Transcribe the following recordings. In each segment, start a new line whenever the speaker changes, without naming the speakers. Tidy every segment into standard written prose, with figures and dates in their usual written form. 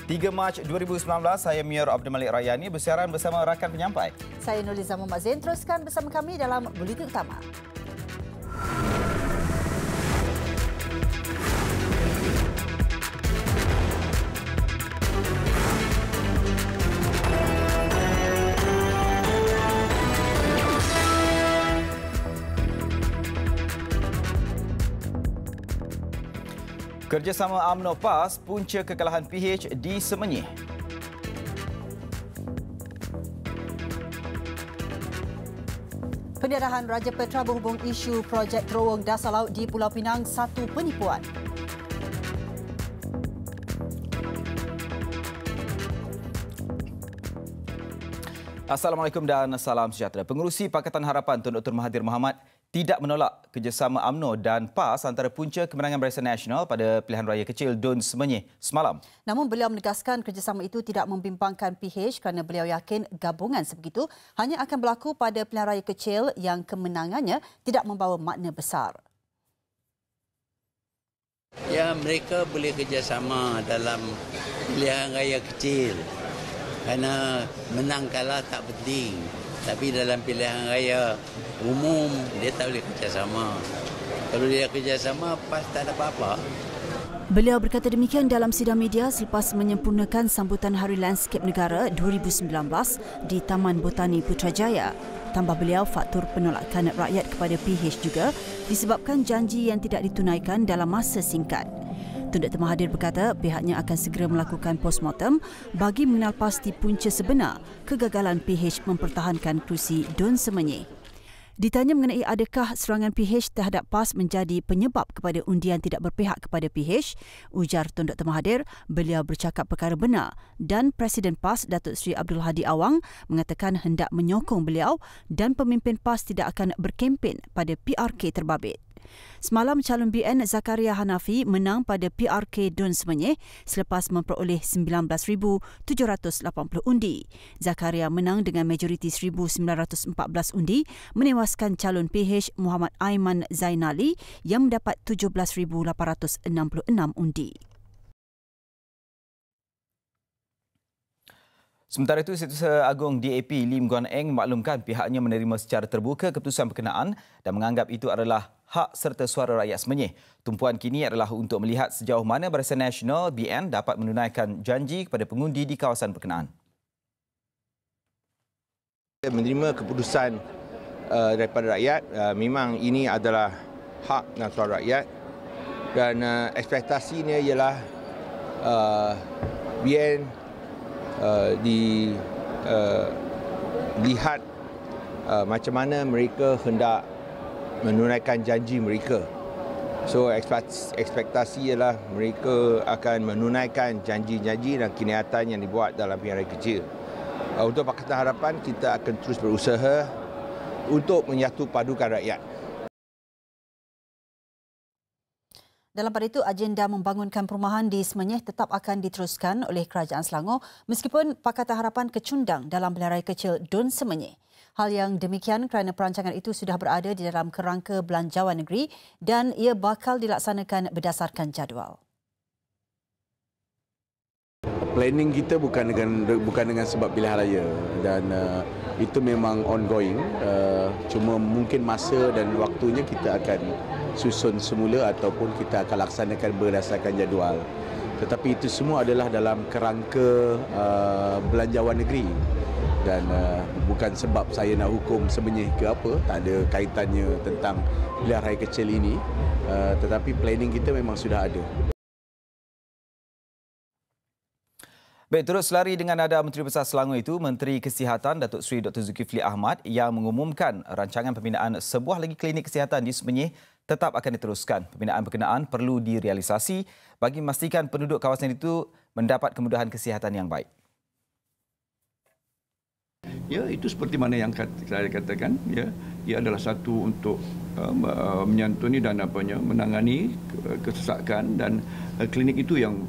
3 Mac 2019, saya Mior Abdul Malik Rayani bersiaran bersama rakan penyampai.
Saya Nurliza Muhammad Zain, teruskan bersama kami dalam Buletin Utama.
Kerjasama UMNO PAS punca kekalahan PH di Semenyih.
Pendedahan Raja Petra berhubung isu projek terowong dasar laut di Pulau Pinang satu penipuan.
Assalamualaikum dan salam sejahtera. Pengerusi Pakatan Harapan Tun Dr. Mahathir Mohamad tidak menolak kerjasama UMNO dan PAS antara punca kemenangan Barisan Nasional pada pilihan raya kecil Dun Semenyih semalam.
Namun beliau menegaskan kerjasama itu tidak membimbangkan PH kerana beliau yakin gabungan sebegitu hanya akan berlaku pada pilihan raya kecil yang kemenangannya tidak membawa makna besar.
Ya, mereka boleh kerjasama dalam pilihan raya kecil. Kerana menang kalah tak penting. Tapi dalam pilihan raya umum, dia tak boleh kerjasama. Kalau dia kerjasama, PAS tak ada apa-apa.
Beliau berkata demikian dalam sidang media selepas menyempurnakan sambutan Hari Lanskip Negara 2019 di Taman Botani Putrajaya. Tambah beliau, faktor penolakan rakyat kepada PH juga disebabkan janji yang tidak ditunaikan dalam masa singkat. Tun Dr. Mahathir berkata pihaknya akan segera melakukan postmortem bagi mengenal pasti punca sebenar kegagalan PH mempertahankan kerusi Dun Semenyih. Ditanya mengenai adakah serangan PH terhadap PAS menjadi penyebab kepada undian tidak berpihak kepada PH, ujar Tun Dr. Mahathir, beliau bercakap perkara benar dan Presiden PAS Datuk Seri Abdul Hadi Awang mengatakan hendak menyokong beliau dan pemimpin PAS tidak akan berkempen pada PRK terbabit. Semalam calon BN Zakaria Hanafi menang pada PRK Dun Semenyih selepas memperoleh 19,780 undi. Zakaria menang dengan majoriti 1,914 undi menewaskan calon PH Muhammad Aiman Zainali yang mendapat 17,866 undi.
Sementara itu, Setiausaha Agung DAP Lim Guan Eng maklumkan pihaknya menerima secara terbuka keputusan berkenaan dan menganggap itu adalah hak serta suara rakyat Semenyih. Tumpuan kini adalah untuk melihat sejauh mana Barisan Nasional BN dapat menunaikan janji kepada pengundi di kawasan berkenaan.
Menerima keputusan daripada rakyat, memang ini adalah hak dan suara rakyat dan ekspektasinya ialah BN dilihat macam mana mereka hendak menunaikan janji mereka. So ekspektasi ialah mereka akan menunaikan janji-janji dan kenyataan yang dibuat dalam pilihan raya kecil. Untuk Pakatan Harapan, kita akan terus berusaha untuk menyatu padukan rakyat.
Dalam pada itu, agenda membangunkan perumahan di Semenyih tetap akan diteruskan oleh Kerajaan Selangor meskipun Pakatan Harapan kecundang dalam pilihan raya kecil Dun Semenyih. Hal yang demikian kerana perancangan itu sudah berada di dalam kerangka belanjawan negeri dan ia bakal dilaksanakan berdasarkan jadual.
Planning kita bukan dengan sebab pilihan raya dan itu memang ongoing. Cuma mungkin masa dan waktunya kita akan susun semula ataupun kita akan laksanakan berdasarkan jadual. Tetapi itu semua adalah dalam kerangka belanjawan negeri dan bukan sebab saya nak hukum Semenyih ke apa, tak ada kaitannya tentang pilihan raya kecil ini, tetapi planning kita memang sudah ada.
Baik, terus selari dengan nada Menteri Besar Selangor itu, Menteri Kesihatan Datuk Seri Dr. Zulkifli Ahmad yang mengumumkan rancangan pembinaan sebuah lagi klinik kesihatan di Semenyih tetap akan diteruskan. Pembinaan berkenaan perlu direalisasi bagi memastikan penduduk kawasan itu mendapat kemudahan kesihatan yang baik.
Ya, itu seperti mana yang saya katakan, ya, ia adalah satu untuk menyantuni dan menangani kesesakan dan klinik itu yang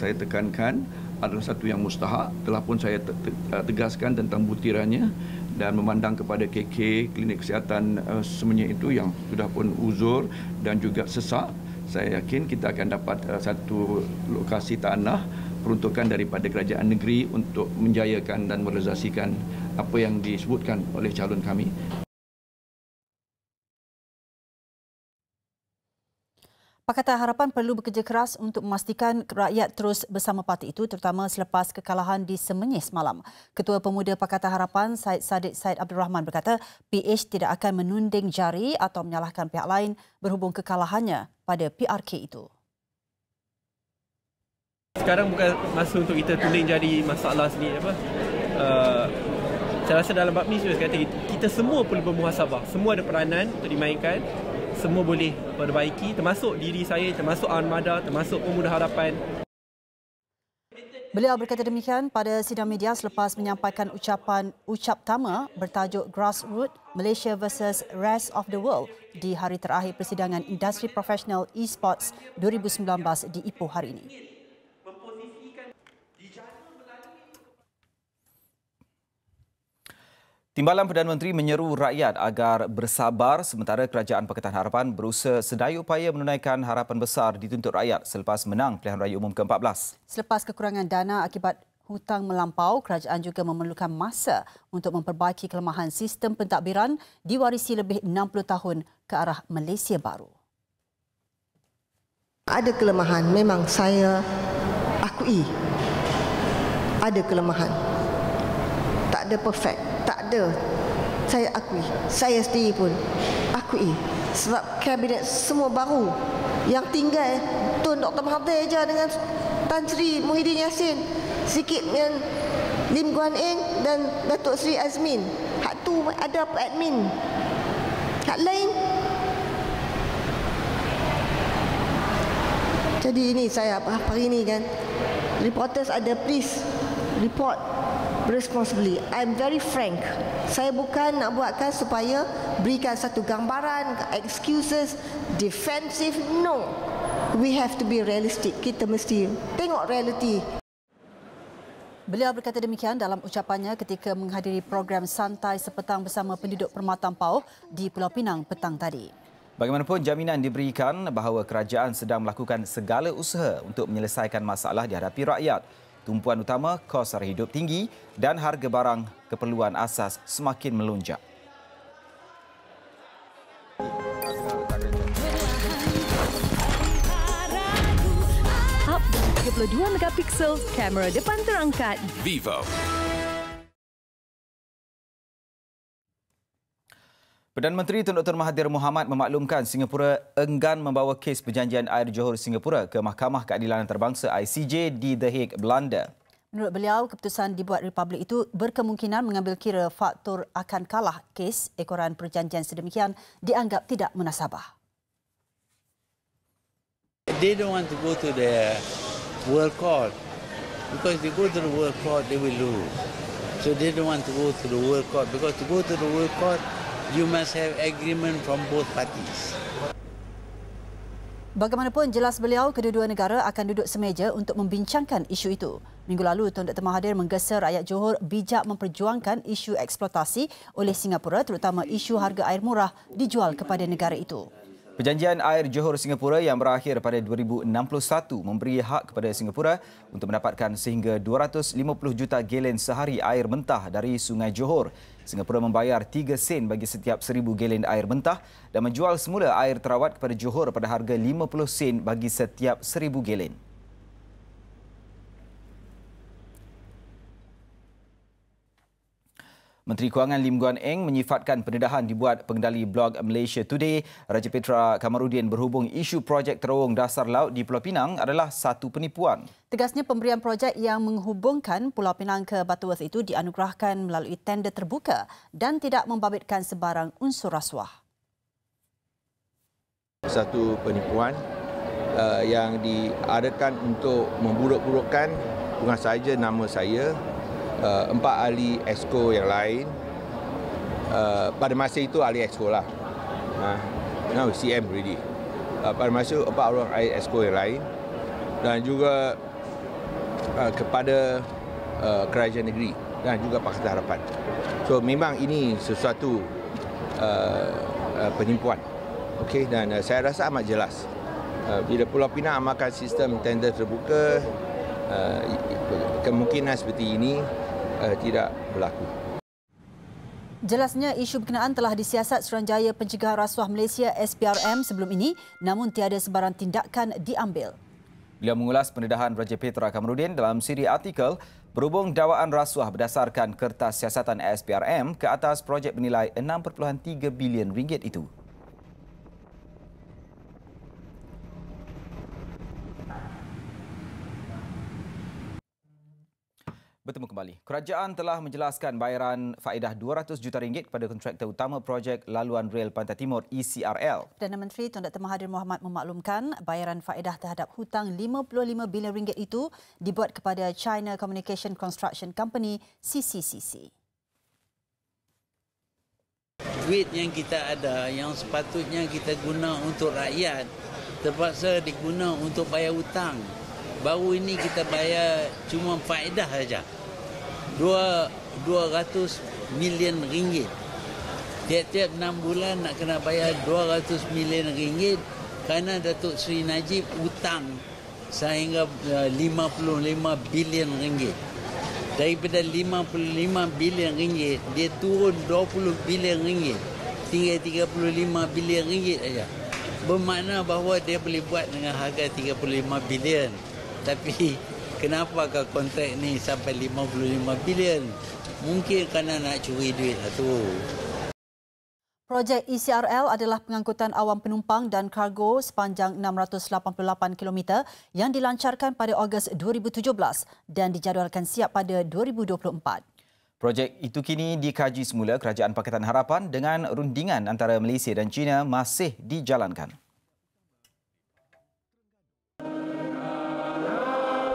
saya tekankan adalah satu yang mustahak. Telah pun saya tegaskan tentang butirannya dan memandang kepada KK Klinik Kesihatan Semenyih itu yang sudah pun uzur dan juga sesak. Saya yakin kita akan dapat satu lokasi tanah peruntukan daripada kerajaan negeri untuk menjayakan dan merealisasikan apa yang disebutkan oleh calon kami.
Pakatan Harapan perlu bekerja keras untuk memastikan rakyat terus bersama parti itu, terutama selepas kekalahan di Semenyih semalam. Ketua Pemuda Pakatan Harapan Syed Saddiq Syed Abdul Rahman berkata PH tidak akan menunding jari atau menyalahkan pihak lain berhubung kekalahannya pada PRK itu.
Sekarang bukan masa untuk kita tunding jari masalah sendiri. Saya rasa dalam bab ni saya kata kita semua perlu bermuhasabah. Semua ada peranan untuk dimainkan. Semua boleh perbaiki, termasuk diri saya, termasuk Armada, termasuk Pemuda Harapan.
Beliau berkata demikian pada sidang media selepas menyampaikan ucap tama bertajuk Grassroots Malaysia versus Rest of the World di hari terakhir persidangan Industri Profesional E-Sports 2019 di Ipoh hari ini.
Timbalan Perdana Menteri menyeru rakyat agar bersabar sementara Kerajaan Pakatan Harapan berusaha sedaya upaya menunaikan harapan besar dituntut rakyat selepas menang pilihan raya umum ke-14.
Selepas kekurangan dana akibat hutang melampau, kerajaan juga memerlukan masa untuk memperbaiki kelemahan sistem pentadbiran diwarisi lebih 60 tahun ke arah Malaysia baru.
Ada kelemahan, memang saya akui. Ada kelemahan. Tak ada perfect. Tak ada. Saya akui. Saya sendiri pun akui. Sebab kabinet semua baru. Yang tinggal Tun Dr. Mahathir je dengan Tan Sri Muhyiddin Yassin. Sikit dengan Lim Guan Eng dan Datuk Sri Azmin. Hak tu ada admin. Hak lain. Jadi ini saya hari ini kan. Reporters ada please report responsibly. I'm very frank. Saya bukan nak buatkan supaya berikan satu gambaran, excuses, defensive. No. We have to be realistic. Kita mesti tengok reality.
Beliau berkata demikian dalam ucapannya ketika menghadiri program santai sepetang bersama penduduk Permatan Pauh di Pulau Pinang petang tadi.
Bagaimanapun, jaminan diberikan bahawa kerajaan sedang melakukan segala usaha untuk menyelesaikan masalah dihadapi rakyat. Tumpuan utama kos sara hidup tinggi dan harga barang keperluan asas semakin melonjak.
Up 32 megapiksel, kamera depan terangkat. Vivo.
Perdana Menteri Tun Dr. Mahathir Mohamad memaklumkan Singapura enggan membawa kes perjanjian air Johor Singapura ke Mahkamah Keadilan Antarabangsa ICJ di The Hague, Belanda.
Menurut beliau, keputusan dibuat Republik itu berkemungkinan mengambil kira faktor akan kalah kes ekoran perjanjian sedemikian dianggap tidak munasabah.
They don't want to go to the World Court because they go to the World Court they will lose. So they don't want to go to the World Court because to go to the World Court you must have agreement from both parties.
Bagaimanapun, jelas beliau kedua-dua negara akan duduk semeja untuk membincangkan isu itu. Minggu lalu, Tun Dr. Mahathir menggesa rakyat Johor bijak memperjuangkan isu eksploitasi oleh Singapura, terutama isu harga air murah dijual kepada negara itu.
Perjanjian air Johor Singapura yang berakhir pada 2061 memberi hak kepada Singapura untuk mendapatkan sehingga 250 juta gelen sehari air mentah dari Sungai Johor. Singapura membayar 3 sen bagi setiap 1,000 gelen air mentah dan menjual semula air terawat kepada Johor pada harga 50 sen bagi setiap 1,000 gelen. Menteri Kewangan Lim Guan Eng menyifatkan pendedahan dibuat pengendali blog Malaysia Today, Raja Petra Kamarudin berhubung isu projek terowong dasar laut di Pulau Pinang adalah satu penipuan.
Tegasnya pemberian projek yang menghubungkan Pulau Pinang ke Butterworth itu dianugerahkan melalui tender terbuka dan tidak membabitkan sebarang unsur rasuah.
Satu penipuan yang diadakan untuk memburuk-burukkan bukan sahaja nama saya, 4 ahli Exco yang lain. Pada masa itu ahli Exco lah. Now CM already. Pada masa itu 4 orang ahli Exco yang lain dan juga kepada kerajaan negeri dan juga Pakatan Harapan. So memang ini sesuatu penipuan. Okey, dan saya rasa amat jelas. Bila Pulau Pinang amalkan sistem tender terbuka, kemungkinan seperti ini tidak berlaku.
Jelasnya isu berkenaan telah disiasat Suruhanjaya Pencegahan Rasuah Malaysia SPRM sebelum ini, namun tiada sebarang tindakan diambil.
Beliau mengulas pendedahan Raja Petra Kamarudin dalam siri artikel berhubung dakwaan rasuah berdasarkan kertas siasatan SPRM ke atas projek bernilai 6.3 bilion ringgit itu. Bertemu kembali. Kerajaan telah menjelaskan bayaran faedah 200 juta ringgit kepada kontraktor utama projek Laluan Rel Pantai Timur ECRL.
Perdana Menteri Tun Dr. Mahathir Mohamad memaklumkan bayaran faedah terhadap hutang 55 bilion ringgit itu dibuat kepada China Communication Construction Company CCCC.
Duit yang kita ada yang sepatutnya kita guna untuk rakyat terpaksa diguna untuk bayar hutang. Baru ini kita bayar cuma faedah saja. 200 million ringgit. Tiap-tiap 6 bulan nak kena bayar 200 million ringgit kerana Datuk Seri Najib hutang sehingga 55 bilion ringgit. Daripada 55 bilion ringgit, dia turun 20 bilion ringgit. Tinggal 35 bilion ringgit saja. Bermakna bahawa dia boleh buat dengan harga 35 bilion. Tapi kenapakah kontrak ni sampai 55 bilion? Mungkin kerana nak curi duit lah tu.
Projek ECRL adalah pengangkutan awam penumpang dan kargo sepanjang 688 km yang dilancarkan pada Ogos 2017 dan dijadualkan siap pada 2024.
Projek itu kini dikaji semula Kerajaan Pakatan Harapan dengan rundingan antara Malaysia dan China masih dijalankan.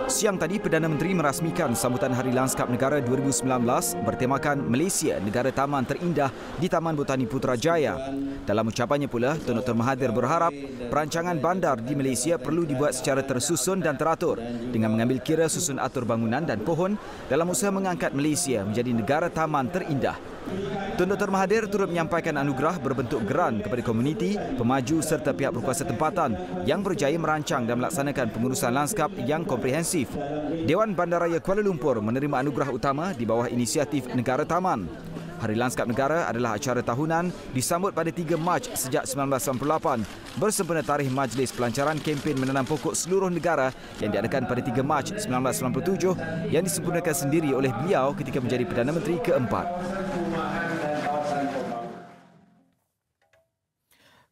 Siang tadi, Perdana Menteri merasmikan sambutan Hari Lanskap Negara 2019 bertemakan Malaysia, negara taman terindah di Taman Botani Putrajaya. Dalam ucapannya pula, Tun Dr. Mahathir berharap perancangan bandar di Malaysia perlu dibuat secara tersusun dan teratur dengan mengambil kira susun atur bangunan dan pohon dalam usaha mengangkat Malaysia menjadi negara taman terindah. Tun Dr. Mahathir turut menyampaikan anugerah berbentuk geran kepada komuniti, pemaju serta pihak berkuasa tempatan yang berjaya merancang dan melaksanakan pengurusan lanskap yang komprehensif. Dewan Bandaraya Kuala Lumpur menerima anugerah utama di bawah inisiatif Negara Taman. Hari Lanskap Negara adalah acara tahunan disambut pada 3 Mac sejak 1998 bersempena tarikh Majlis Pelancaran Kempen Menanam Pokok Seluruh Negara yang diadakan pada 3 Mac 1997 yang disempurnakan sendiri oleh beliau ketika menjadi Perdana Menteri keempat.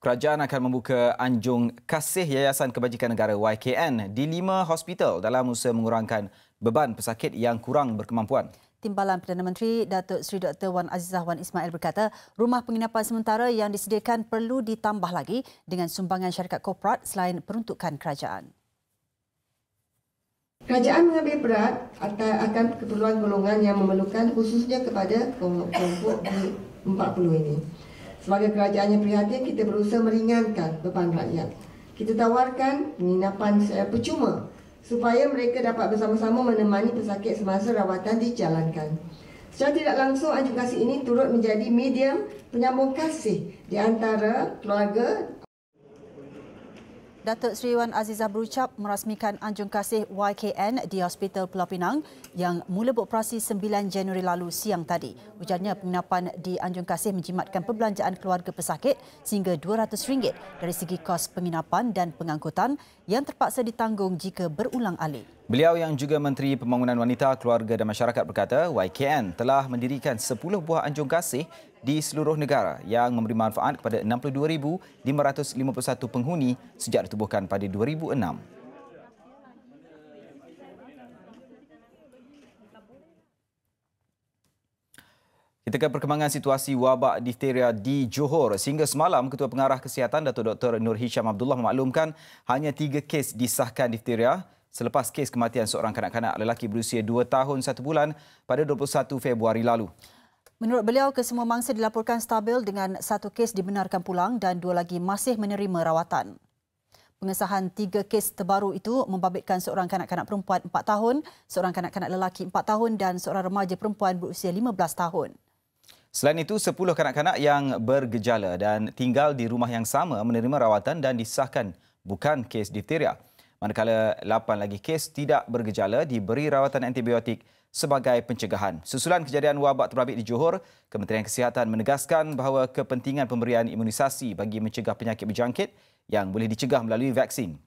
Kerajaan akan membuka anjung kasih Yayasan Kebajikan Negara YKN di 5 hospital dalam usaha mengurangkan beban pesakit yang kurang berkemampuan.
Timbalan Perdana Menteri Datuk Seri Dr. Wan Azizah Wan Ismail berkata, rumah penginapan sementara yang disediakan perlu ditambah lagi dengan sumbangan syarikat korporat selain peruntukan kerajaan.
Kerajaan mengambil berat akan keperluan golongan yang memerlukan khususnya kepada kelompok G40 ini. Sebagai kerajaan yang prihatin, kita berusaha meringankan beban rakyat. Kita tawarkan penginapan secara percuma supaya mereka dapat bersama-sama menemani pesakit semasa rawatan dijalankan. Secara tidak langsung, anjung kasih ini turut menjadi medium penyambung kasih di antara keluarga.
Datuk Seri Wan Azizah berucap merasmikan anjung kasih YKN di Hospital Pulau Pinang yang mula beroperasi 9 Januari lalu siang tadi. Ujarnya penginapan di anjung kasih menjimatkan perbelanjaan keluarga pesakit sehingga RM200 dari segi kos penginapan dan pengangkutan yang terpaksa ditanggung jika berulang-alik.
Beliau yang juga Menteri Pembangunan Wanita, Keluarga dan Masyarakat berkata YKN telah mendirikan 10 buah anjung kasih di seluruh negara yang memberi manfaat kepada 62,551 penghuni sejak ditubuhkan pada 2006. Kita ke perkembangan situasi wabak difteria di Johor. Sehingga semalam, Ketua Pengarah Kesihatan Datuk Dr. Nur Hisham Abdullah memaklumkan hanya 3 kes disahkan difteria selepas kes kematian seorang kanak-kanak lelaki berusia 2 tahun 1 bulan pada 21 Februari lalu.
Menurut beliau, kesemua mangsa dilaporkan stabil dengan 1 kes dibenarkan pulang dan 2 lagi masih menerima rawatan. Pengesahan 3 kes terbaru itu membabitkan seorang kanak-kanak perempuan 4 tahun, seorang kanak-kanak lelaki 4 tahun dan seorang remaja perempuan berusia 15 tahun.
Selain itu, 10 kanak-kanak yang bergejala dan tinggal di rumah yang sama menerima rawatan dan disahkan bukan kes difteria. manakala 8 lagi kes tidak bergejala diberi rawatan antibiotik sebagai pencegahan. Susulan kejadian wabak terbabit di Johor, Kementerian Kesihatan menegaskan bahawa kepentingan pemberian imunisasi bagi mencegah penyakit berjangkit yang boleh dicegah melalui vaksin.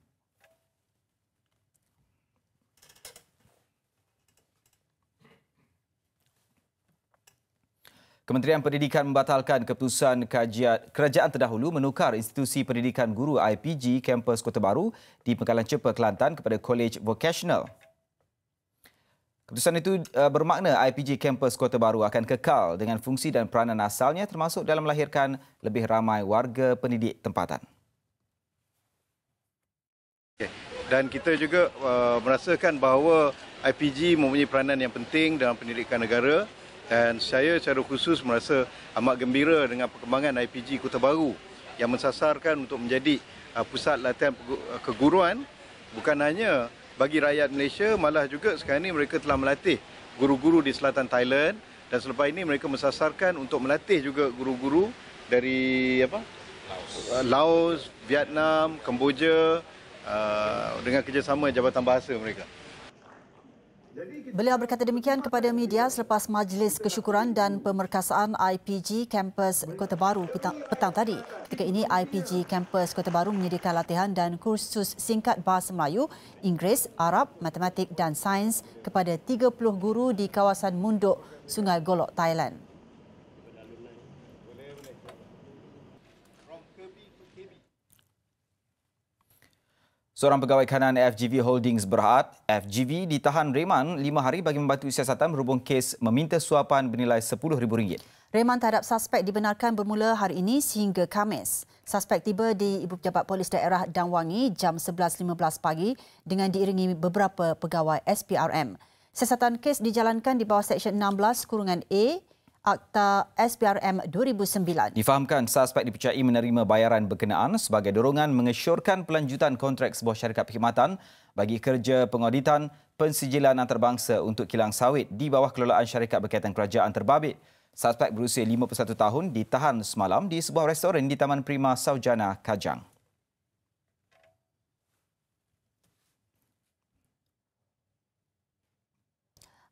Kementerian Pendidikan membatalkan keputusan kerajaan terdahulu menukar institusi pendidikan guru IPG kampus Kota Baru di Pengkalan Cepa, Kelantan kepada College Vocational. Keputusan itu bermakna IPG kampus Kota Baru akan kekal dengan fungsi dan peranan asalnya termasuk dalam melahirkan lebih ramai warga pendidik tempatan.
Dan kita juga merasakan bahawa IPG mempunyai peranan yang penting dalam pendidikan negara. Dan saya secara khusus merasa amat gembira dengan perkembangan IPG Kota Baru yang mensasarkan untuk menjadi pusat latihan keguruan bukan hanya bagi rakyat Malaysia, malah juga sekarang ini mereka telah melatih guru-guru di selatan Thailand dan selepas ini mereka mensasarkan untuk melatih juga guru-guru dari Laos, Vietnam, Kemboja dengan kerjasama Jabatan Bahasa mereka.
Beliau berkata demikian kepada media selepas majlis kesyukuran dan pemerkasaan IPG Kampus Kota Baru petang tadi. Ketika ini, IPG Kampus Kota Baru menyediakan latihan dan kursus singkat Bahasa Melayu, Inggeris, Arab, Matematik dan Sains kepada 30 guru di kawasan Munduk, Sungai Golok, Thailand.
Seorang pegawai kanan FGV Holdings Berhad, FGV ditahan reman 5 hari bagi membantu siasatan berhubung kes meminta suapan bernilai RM10,000.
Reman terhadap suspek dibenarkan bermula hari ini sehingga Khamis. Suspek tiba di Ibu Pejabat Polis Daerah Dan Wangi jam 11.15 pagi dengan diiringi beberapa pegawai SPRM. Siasatan kes dijalankan di bawah Seksyen 16(A) Akta SPRM 2009.
Difahamkan suspek dipercayai menerima bayaran berkenaan sebagai dorongan mengesyorkan pelanjutan kontrak sebuah syarikat perkhidmatan bagi kerja pengauditan pensijilan antarabangsa untuk kilang sawit di bawah kelolaan syarikat berkaitan kerajaan terbabit. Suspek berusia 51 tahun ditahan semalam di sebuah restoran di Taman Prima Saujana, Kajang.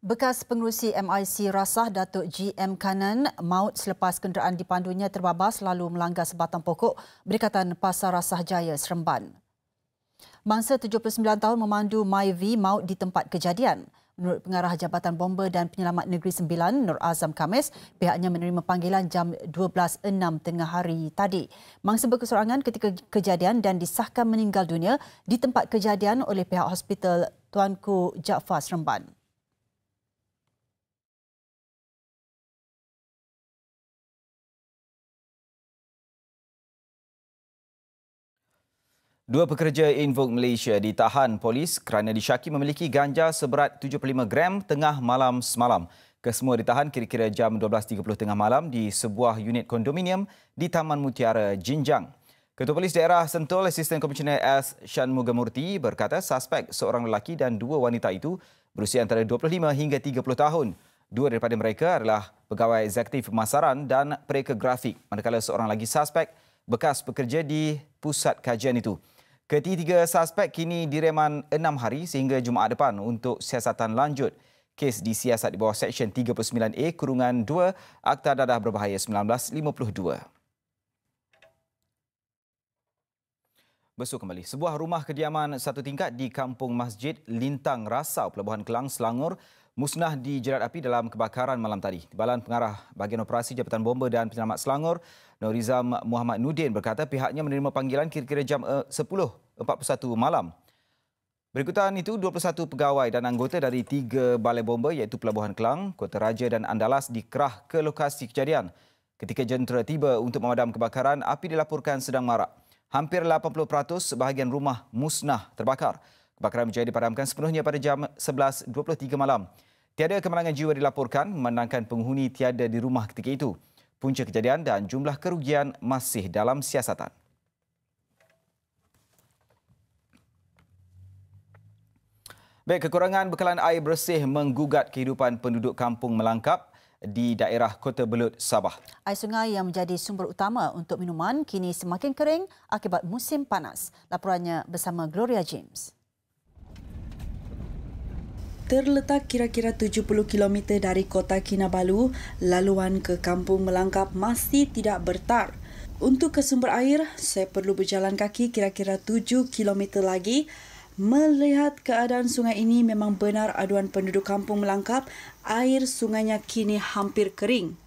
Bekas pengerusi MIC Rasah Datuk GM Kanan maut selepas kenderaan dipandunya terbabas lalu melanggar sebatang pokok berdekatan Pasar Rasah Jaya, Seremban. Mangsa 79 tahun memandu MyV maut di tempat kejadian. Menurut Pengarah Jabatan Bomba dan Penyelamat Negeri Sembilan, Nur Azam Khamis, pihaknya menerima panggilan jam 12.06 tengah hari tadi. Mangsa berkesorangan ketika kejadian dan disahkan meninggal dunia di tempat kejadian oleh pihak Hospital Tuanku Jaafar, Seremban.
Dua pekerja Invoke Malaysia ditahan polis kerana disyaki memiliki ganja seberat 75 gram tengah malam semalam. Kesemua ditahan kira-kira jam 12.30 tengah malam di sebuah unit kondominium di Taman Mutiara, Jinjang. Ketua Polis Daerah Sentul, Asisten Komisioner S. Shanmugamurti berkata suspek seorang lelaki dan dua wanita itu berusia antara 25 hingga 30 tahun. Dua daripada mereka adalah pegawai eksekutif pemasaran dan pereka grafik, manakala seorang lagi suspek bekas pekerja di pusat kajian itu. Ketiga suspek kini direman 6 hari sehingga Jumaat depan untuk siasatan lanjut. Kes disiasat di bawah Seksyen 39A(2) Akta Dadah Berbahaya 1952. Besok kembali. Sebuah rumah kediaman satu tingkat di Kampung Masjid Lintang Rasau, Pelabuhan Kelang, Selangor musnah dijerat api dalam kebakaran malam tadi. Timbalan Pengarah Bahagian Operasi Jabatan Bomba dan Penyelamat Selangor, Norizam Muhammad Nudin berkata pihaknya menerima panggilan kira-kira jam 10.41 malam. Berikutan itu, 21 pegawai dan anggota dari 3 balai bomba iaitu Pelabuhan Kelang, Kota Raja dan Andalas dikerah ke lokasi kejadian. Ketika jentera tiba untuk memadam kebakaran, api dilaporkan sedang marak. Hampir 80% bahagian rumah musnah terbakar. Kebakaran berjaya dipadamkan sepenuhnya pada jam 11.23 malam. Tiada kemalangan jiwa dilaporkan memandangkan penghuni tiada di rumah ketika itu. Punca kejadian dan jumlah kerugian masih dalam siasatan. Baik, kekurangan bekalan air bersih menggugat kehidupan penduduk kampung Melangkap di daerah Kota Belud, Sabah.
Air sungai yang menjadi sumber utama untuk minuman kini semakin kering akibat musim panas. Laporannya bersama Gloria James.
Terletak kira-kira 70 km dari kota Kinabalu, laluan ke Kampung Melangkap masih tidak bertar. Untuk ke sumber air, saya perlu berjalan kaki kira-kira 7 km lagi. Melihat keadaan sungai ini, memang benar aduan penduduk Kampung Melangkap, air sungainya kini hampir kering.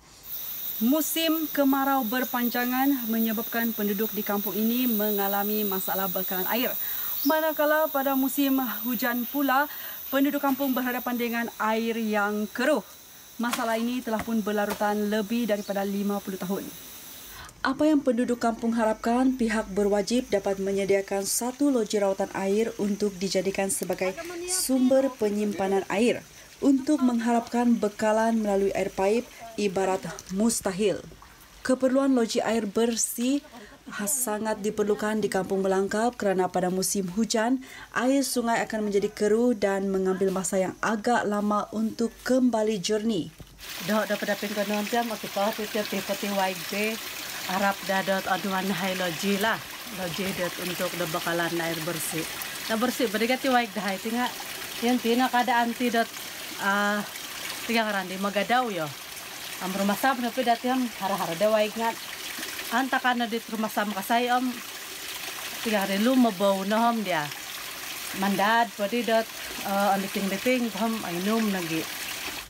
Musim kemarau berpanjangan menyebabkan penduduk di kampung ini mengalami masalah bekalan air. Manakala pada musim hujan pula, penduduk kampung berhadapan dengan air yang keruh. Masalah ini telah pun berlarutan lebih daripada 50 tahun. Apa yang penduduk kampung harapkan, pihak berwajib dapat menyediakan satu loji rawatan air untuk dijadikan sebagai sumber penyimpanan air. Untuk mengharapkan bekalan melalui air paip ibarat mustahil. Keperluan loji air bersih sangat diperlukan di Kampung Melangkap kerana pada musim hujan, air sungai akan menjadi keruh dan mengambil masa yang agak lama untuk kembali jernih.
Daripada pengkonon jam kita seperti YB Arab dadot aduan hai loji lah. Loji dat untuk bekalan air bersih. Nah bersih berarti YB dah tinggal yang tina keadaan tidak tiga karandi magadau yo. Rumah sam tapi datang hara-hara dewa ingat. Antakan di rumah sam kasai tiga hari lu mabau nahom dia. Mandad padi dot liting-liting paham ainum lagi.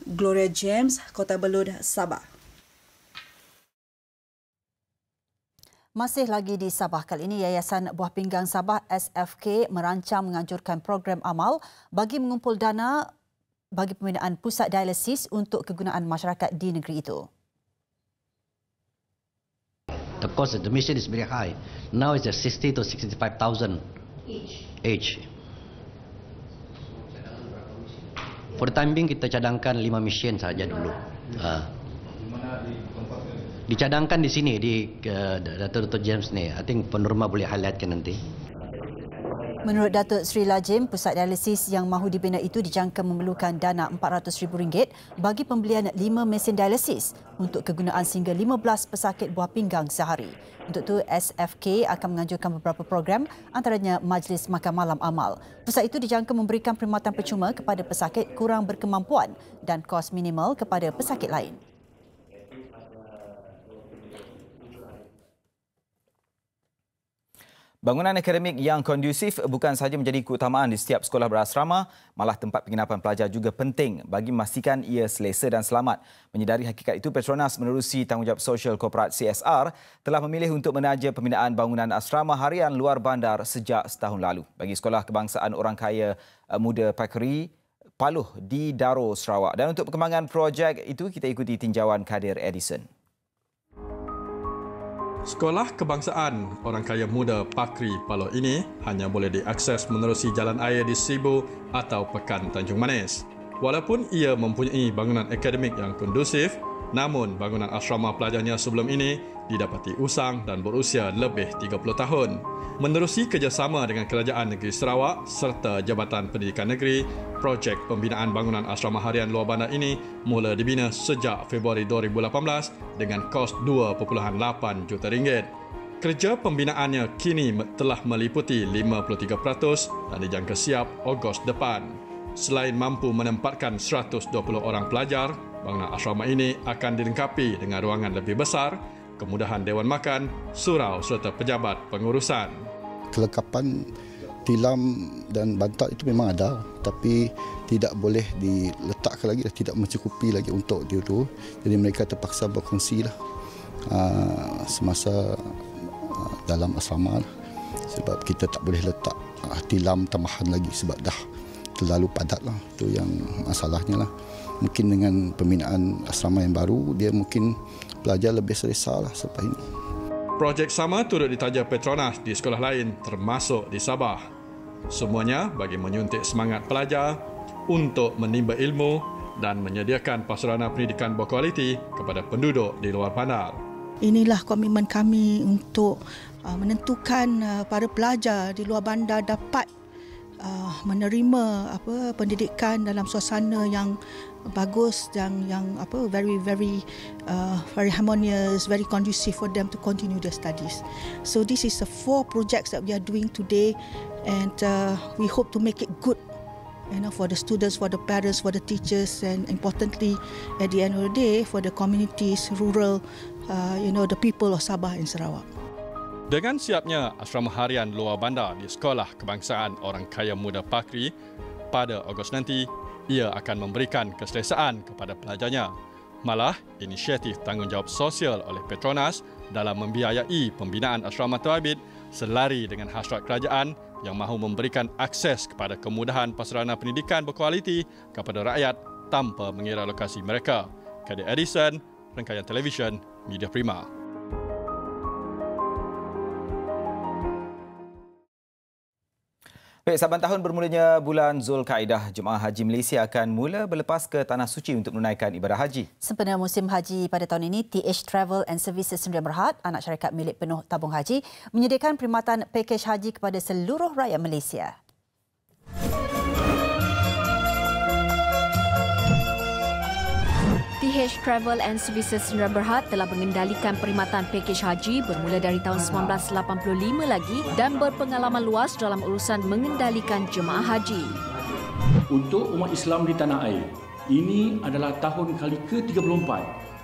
Gloria James, Kota Belud, Sabah.
Masih lagi di Sabah, kali ini Yayasan Buah Pinggang Sabah SFK merancang menganjurkan program amal bagi mengumpul dana bagi pembinaan pusat dialisis untuk kegunaan masyarakat di negeri itu.
The cost of admission is very high. Now it's 60 to 65,000 each. For the time being kita cadangkan 5 mesin saja dulu. Dicadangkan di sini di Datuk James ni. I think penorma boleh highlightkan nanti.
Menurut Datuk Sri Lajim, pusat dialisis yang mahu dibina itu dijangka memerlukan dana RM400,000 bagi pembelian 5 mesin dialisis untuk kegunaan sehingga 15 pesakit buah pinggang sehari. Untuk itu, SFK akan menganjurkan beberapa program, antaranya Majlis Makan Malam Amal. Pusat itu dijangka memberikan perkhidmatan percuma kepada pesakit kurang berkemampuan dan kos minimal kepada pesakit lain.
Bangunan akademik yang kondusif bukan sahaja menjadi keutamaan di setiap sekolah berasrama, malah tempat penginapan pelajar juga penting bagi memastikan ia selesa dan selamat. Menyedari hakikat itu, Petronas menerusi Tanggungjawab Sosial Korporat CSR telah memilih untuk menaja pembinaan bangunan asrama harian luar bandar sejak setahun lalu bagi Sekolah Kebangsaan Orang Kaya Muda Pakri Paluh di Daro, Sarawak. Dan untuk perkembangan projek itu, kita ikuti tinjauan Kadir Edison.
Sekolah Kebangsaan Orang Kaya Muda Pakri Paluh ini hanya boleh diakses menerusi jalan air di Sibu atau Pekan Tanjung Manis. Walaupun ia mempunyai bangunan akademik yang kondusif, namun bangunan asrama pelajarnya sebelum ini didapati usang dan berusia lebih 30 tahun. Menerusi kerjasama dengan Kerajaan Negeri Sarawak serta Jabatan Pendidikan Negeri, projek pembinaan bangunan asrama harian luar bandar ini mula dibina sejak Februari 2018 dengan kos RM2.8 juta. Kerja pembinaannya kini telah meliputi 53% dan dijangka siap Ogos depan. Selain mampu menempatkan 120 orang pelajar, bangunan asrama ini akan dilengkapi dengan ruangan lebih besar, kemudahan dewan makan, surau serta pejabat pengurusan.
Kelengkapan tilam dan bantal itu memang ada, tapi tidak boleh diletakkan lagi, tidak mencukupi lagi untuk itu. Jadi mereka terpaksa berkongsi semasa dalam asrama sebab kita tak boleh letak tilam tambahan lagi sebab dah terlalu padat lah. Itu yang masalahnya lah. Mungkin dengan pembinaan asrama yang baru, dia mungkin pelajar lebih selesa lah selepas ini.
Projek sama turut ditaja Petronas di sekolah lain termasuk di Sabah. Semuanya bagi menyuntik semangat pelajar untuk menimba ilmu dan menyediakan prasarana pendidikan berkualiti kepada penduduk di luar bandar.
Inilah komitmen kami untuk menentukan para pelajar di luar bandar dapat menerima pendidikan dalam suasana yang bagus dan yang very harmonious, very conducive for them to continue their studies. So this is the 4 projects that we are doing today, and we hope to make it good for the students, for the parents, for the teachers, and importantly, at the end of the day, for the communities, rural, the people of Sabah and Sarawak.
Dengan siapnya asrama harian luar bandar di Sekolah Kebangsaan Orang Kaya Muda Pakri pada Ogos nanti, ia akan memberikan keselesaan kepada pelajarnya. Malah, inisiatif tanggungjawab sosial oleh Petronas dalam membiayai pembinaan asrama terbabit selari dengan hasrat kerajaan yang mahu memberikan akses kepada kemudahan prasarana pendidikan berkualiti kepada rakyat tanpa mengira lokasi mereka. Kadir Edison, Rangkaian Televisyen Media Prima.
Baik, saban tahun bermulanya bulan Zulkaidah, jemaah haji Malaysia akan mula berlepas ke Tanah Suci untuk menunaikan ibadah haji.
Sempena musim haji pada tahun ini, TH Travel and Services Sdn Bhd, anak syarikat milik penuh tabung haji, menyediakan perkhidmatan pakej haji kepada seluruh rakyat Malaysia.
TH Travel and Services Sdn Bhd telah mengendalikan perkhidmatan pakej haji bermula dari tahun 1985 lagi dan berpengalaman luas dalam urusan mengendalikan jemaah haji.
Untuk umat Islam di tanah air, ini adalah tahun kali ke-34.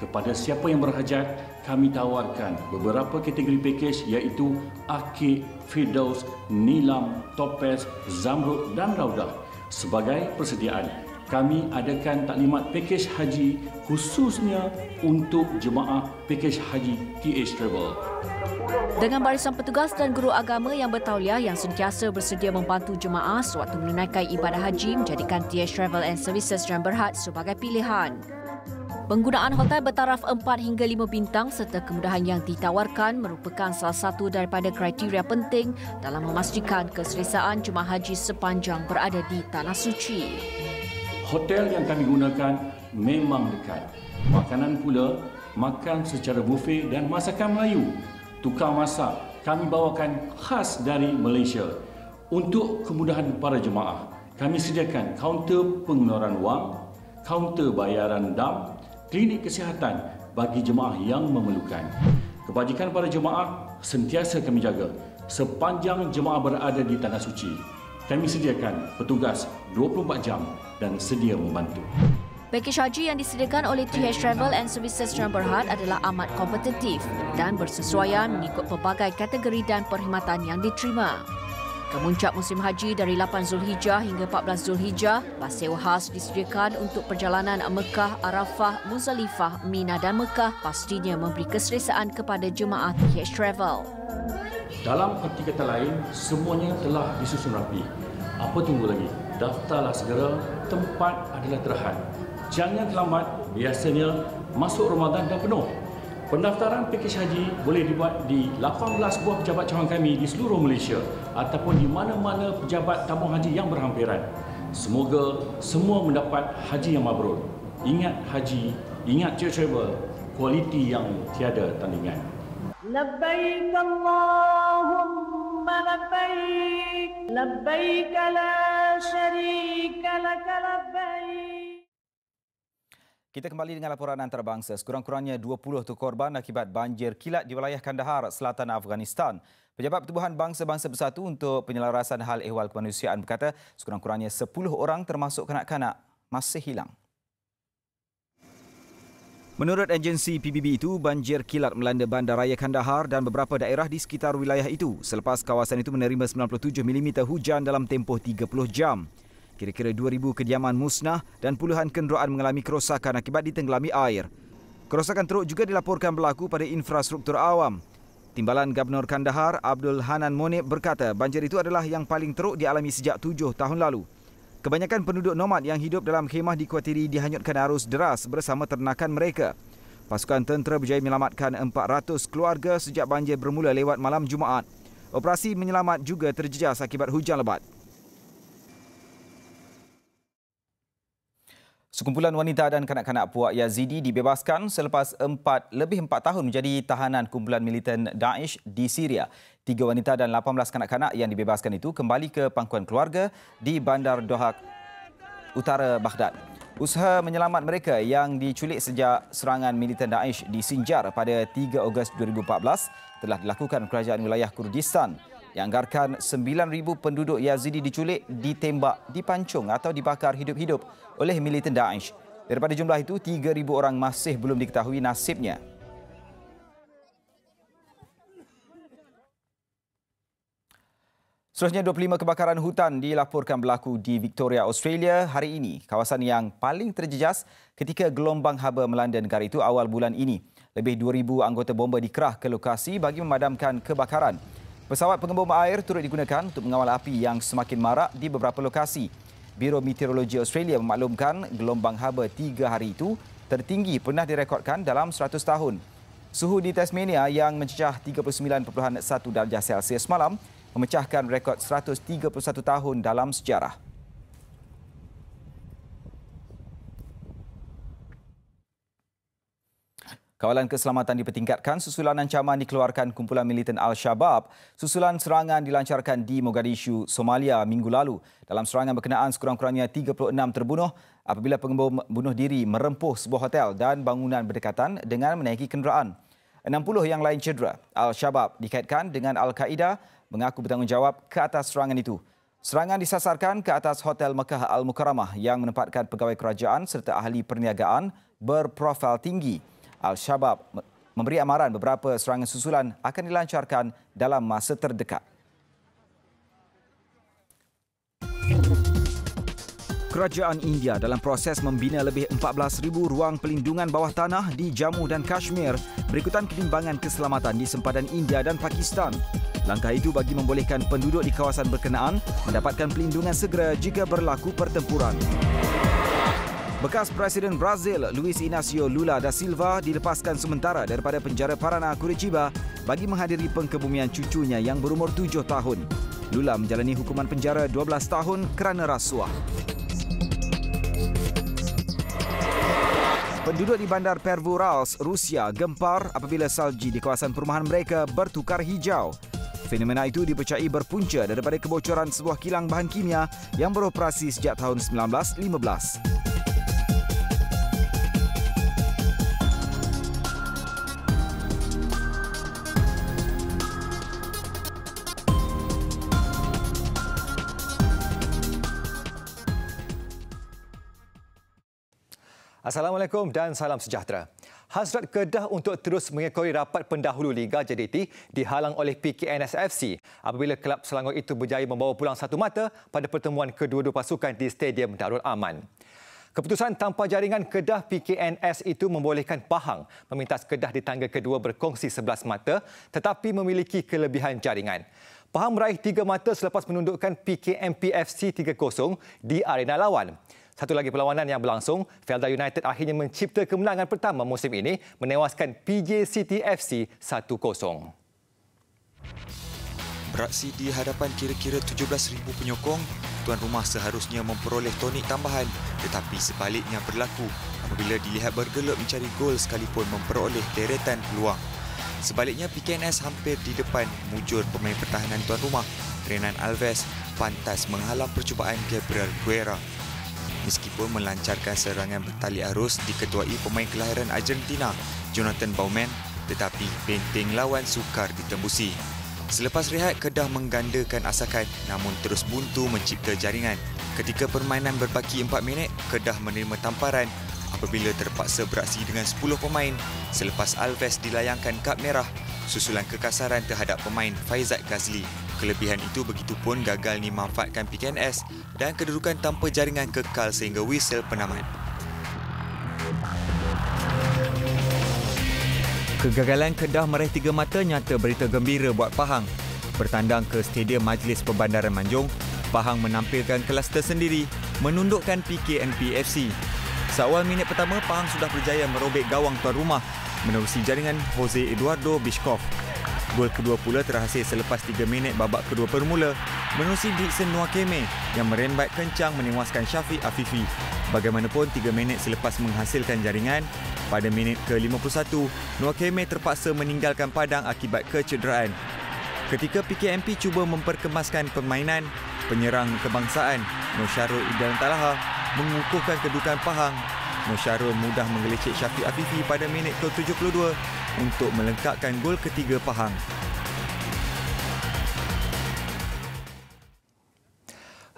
Kepada siapa yang berhajat, kami tawarkan beberapa kategori pakej iaitu Akik, Firdaus, Nilam, Topaz, Zamrud dan Raudah. Sebagai persediaan, kami adakan taklimat pakej haji khususnya untuk jemaah pakej haji TH Travel.
Dengan barisan petugas dan guru agama yang bertauliah yang sentiasa bersedia membantu jemaah sewaktu menunaikan ibadah haji menjadikan TH Travel and Services Sdn Bhd sebagai pilihan. Penggunaan hotel bertaraf 4 hingga 5 bintang serta kemudahan yang ditawarkan merupakan salah satu daripada kriteria penting dalam memastikan keselesaan jemaah haji sepanjang berada di Tanah Suci.
Hotel yang kami gunakan memang dekat. Makanan pula, makan secara buffet dan masakan Melayu. Tukar masak kami bawakan khas dari Malaysia. Untuk kemudahan para jemaah, kami sediakan kaunter pengeluaran wang, kaunter bayaran dam, klinik kesihatan bagi jemaah yang memerlukan. Kebajikan para jemaah sentiasa kami jaga sepanjang jemaah berada di Tanah Suci. Kami sediakan petugas 24 jam dan sedia membantu.
Pakej haji yang disediakan oleh TH Travel and Services Sdn Bhd adalah amat kompetitif dan bersesuaian mengikut pelbagai kategori dan perkhidmatan yang diterima. Kemuncak musim haji dari 8 Zulhijjah hingga 14 Zulhijjah, bas sewa khas disediakan untuk perjalanan Mekah, Arafah, Muzdalifah, Mina dan Mekah pastinya memberi keselesaan kepada jemaah TH Travel.
Dalam erti kata lain, semuanya telah disusun rapi. Apa tunggu lagi? Daftarlah segera, tempat adalah terhad. Jangan terlambat, biasanya masuk Ramadan dah penuh. Pendaftaran pakej haji boleh dibuat di 18 buah pejabat cawangan kami di seluruh Malaysia ataupun di mana-mana pejabat tabung haji yang berhampiran. Semoga semua mendapat haji yang mabrur. Ingat haji, ingat TH Travel, kualiti yang tiada tandingan.
لبيك اللهم لبيك لبيك لا شريك لك لبيك.
Kita kembali dengan laporan antarabangsa. Sekurang-kurangnya 20 tu korban akibat banjir kilat di wilayah Kandahar, selatan Afghanistan. Pejabat Pertubuhan Bangsa-Bangsa Bersatu untuk Penyelarasan Hal Ehwal Kemanusiaan berkata sekurang-kurangnya 10 orang termasuk kanak-kanak masih hilang. Menurut agensi PBB itu, banjir kilat melanda Bandaraya Kandahar dan beberapa daerah di sekitar wilayah itu selepas kawasan itu menerima 97 mm hujan dalam tempoh 30 jam. Kira-kira 2,000 kediaman musnah dan puluhan kenderaan mengalami kerosakan akibat ditenggelami air. Kerosakan teruk juga dilaporkan berlaku pada infrastruktur awam. Timbalan Gubernur Kandahar, Abdul Hanan Monib berkata banjir itu adalah yang paling teruk dialami sejak 7 tahun lalu. Kebanyakan penduduk nomad yang hidup dalam khemah dikuatiri dihanyutkan arus deras bersama ternakan mereka. Pasukan tentera berjaya menyelamatkan 400 keluarga sejak banjir bermula lewat malam Jumaat. Operasi menyelamat juga terjejas akibat hujan lebat. Sekumpulan wanita dan kanak-kanak puak Yazidi dibebaskan selepas lebih 4 tahun menjadi tahanan kumpulan militan Daesh di Syria. 3 wanita dan 18 kanak-kanak yang dibebaskan itu kembali ke pangkuan keluarga di Bandar Dohak, utara Baghdad. Usaha menyelamat mereka yang diculik sejak serangan militan Daesh di Sinjar pada 3 Ogos 2014 telah dilakukan kerajaan wilayah Kurdistan. yang anggarkan 9,000 penduduk Yazidi diculik, ditembak, dipancung atau dibakar hidup-hidup oleh militan Daesh. Daripada jumlah itu, 3,000 orang masih belum diketahui nasibnya. Seterusnya, 25 kebakaran hutan dilaporkan berlaku di Victoria, Australia hari ini, kawasan yang paling terjejas ketika gelombang haba melanda negara itu awal bulan ini. Lebih 2,000 anggota bomba dikerah ke lokasi bagi memadamkan kebakaran. Pesawat pengembun air turut digunakan untuk mengawal api yang semakin marak di beberapa lokasi. Biro Meteorologi Australia memaklumkan gelombang haba 3 hari itu tertinggi pernah direkodkan dalam 100 tahun. Suhu di Tasmania yang mencecah 39.1 darjah Celsius malam memecahkan rekod 131 tahun dalam sejarah. Kawalan keselamatan dipertingkatkan susulan ancaman dikeluarkan kumpulan militan Al-Shabaab susulan serangan dilancarkan di Mogadishu, Somalia minggu lalu. Dalam serangan berkenaan, sekurang-kurangnya 36 terbunuh apabila pengembun bunuh diri merempuh sebuah hotel dan bangunan berdekatan dengan menaiki kenderaan. 60 yang lain cedera. Al-Shabaab dikaitkan dengan Al-Qaeda mengaku bertanggungjawab ke atas serangan itu. Serangan disasarkan ke atas Hotel Mekah Al-Mukarramah yang menempatkan pegawai kerajaan serta ahli perniagaan berprofil tinggi. Al-Shabaab memberi amaran beberapa serangan susulan akan dilancarkan dalam masa terdekat. Kerajaan India dalam proses membina lebih 14,000 ruang pelindungan bawah tanah di Jammu dan Kashmir berikutan ketimbangan keselamatan di sempadan India dan Pakistan. Langkah itu bagi membolehkan penduduk di kawasan berkenaan mendapatkan pelindungan segera jika berlaku pertempuran. Bekas Presiden Brazil Luiz Inácio Lula da Silva dilepaskan sementara daripada penjara Paraná, Curitiba bagi menghadiri pengkebumian cucunya yang berumur 7 tahun. Lula menjalani hukuman penjara 12 tahun kerana rasuah. Penduduk di bandar Pervouralsk, Rusia gempar apabila salji di kawasan perumahan mereka bertukar hijau. Fenomena itu dipercayai berpunca daripada kebocoran sebuah kilang bahan kimia yang beroperasi sejak tahun 1915.
Assalamualaikum dan salam sejahtera. Hasrat Kedah untuk terus mengekori rapat pendahulu Liga JDT dihalang oleh PKNS FC apabila kelab Selangor itu berjaya membawa pulang satu mata pada pertemuan kedua-dua pasukan di Stadium Darul Aman. Keputusan tanpa jaringan Kedah PKNS itu membolehkan Pahang memintas Kedah di tangga kedua berkongsi 11 mata tetapi memiliki kelebihan jaringan. Pahang meraih 3 mata selepas menundukkan PKMP FC 3-0 di arena lawan. Satu lagi perlawanan yang berlangsung, Felda United akhirnya mencipta kemenangan pertama musim ini menewaskan PJ City FC 1-0.
Beraksi di hadapan kira-kira 17,000 penyokong, tuan rumah seharusnya memperoleh tonik tambahan tetapi sebaliknya berlaku apabila dilihat bergelut mencari gol sekalipun memperoleh deretan peluang. Sebaliknya, PKNS hampir di depan mujur pemain pertahanan tuan rumah, Renan Alves, pantas menghalang percubaan Gabriel Guerra. Meskipun melancarkan serangan bertali arus diketuai pemain kelahiran Argentina, Jonathan Baumann, tetapi benteng lawan sukar ditembusi. Selepas rehat, Kedah menggandakan asakan namun terus buntu mencipta jaringan. Ketika permainan berbaki 4 minit, Kedah menerima tamparan apabila terpaksa beraksi dengan 10 pemain selepas Alves dilayangkan kad merah susulan kekasaran terhadap pemain Faizat Ghazli. Kelebihan itu begitupun gagal dimanfaatkan PKNS dan kedudukan tanpa jaringan kekal sehingga whistle penamat.
Kegagalan Kedah meraih 3 mata nyata berita gembira buat Pahang. Bertandang ke Stadium Majlis Perbandaran Manjung, Pahang menampilkan kelas tersendiri menundukkan PKMP FC. Seawal minit pertama, Pahang sudah berjaya merobek gawang tuan rumah menerusi jaringan Jose Eduardo Biskov. Gol kedua pula terhasil selepas 3 minit babak kedua bermula menerusi Dixon Nwakeme yang merembat kencang menewaskan Syafiq Afifi. Bagaimanapun 3 minit selepas menghasilkan jaringan, pada minit ke-51, Nwakeme terpaksa meninggalkan padang akibat kecederaan. Ketika PKMP cuba memperkemaskan permainan, penyerang kebangsaan Nosyarul Idan Talaha mengukuhkan kedudukan Pahang. Nosyarul mudah menggelecek Syafiq Afifi pada minit ke-72 untuk melengkapkan gol ketiga Pahang.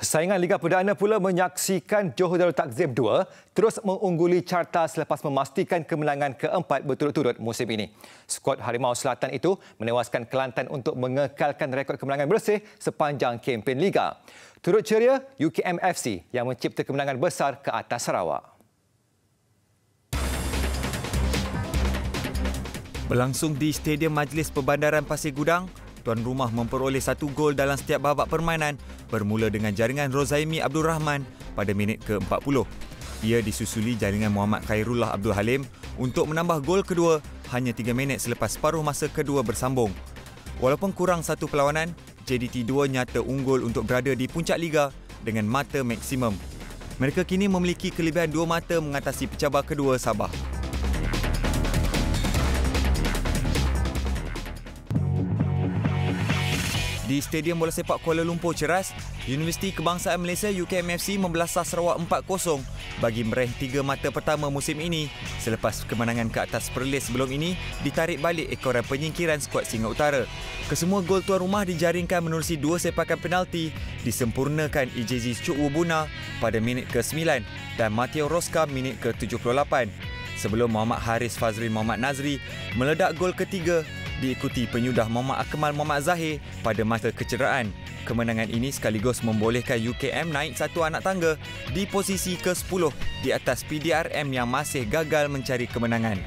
Saingan Liga Perdana pula menyaksikan Johor Darul Takzim 2 terus mengungguli carta selepas memastikan kemenangan keempat berturut-turut musim ini. Skuad Harimau Selatan itu menewaskan Kelantan untuk mengekalkan rekod kemenangan bersih sepanjang kempen Liga. Turut ceria UKM FC yang mencipta kemenangan besar ke atas Sarawak.
Berlangsung di Stadium Majlis Perbandaran Pasir Gudang, tuan rumah memperoleh 1 gol dalam setiap babak permainan bermula dengan jaringan Rozaimi Abdul Rahman pada minit ke-40. Ia disusuli jaringan Muhammad Khairullah Abdul Halim untuk menambah gol kedua hanya 3 minit selepas paruh masa kedua bersambung. Walaupun kurang satu perlawanan, JDT 2 nyata unggul untuk berada di puncak Liga dengan mata maksimum. Mereka kini memiliki kelebihan 2 mata mengatasi pencabar kedua Sabah. Di Stadium Bola Sepak Kuala Lumpur Ceras, Universiti Kebangsaan Malaysia UKMFC membelasah Sarawak 4-0 bagi meraih 3 mata pertama musim ini selepas kemenangan ke atas Perlis sebelum ini ditarik balik ekoran penyingkiran skuad Singa Utara. Kesemua gol tuan rumah dijaringkan menerusi 2 sepakan penalti disempurnakan Ijezi Cuk Wubuna pada minit ke-9 dan Mateo Rosca minit ke-78. Sebelum Muhammad Haris Fazril Muhammad Nazri meledak gol ketiga diikuti penyudah Muhammad Akmal Muhammad Zahir pada masa kecederaan. Kemenangan ini sekaligus membolehkan UKM naik 1 anak tangga di posisi ke-10 di atas PDRM yang masih gagal mencari kemenangan.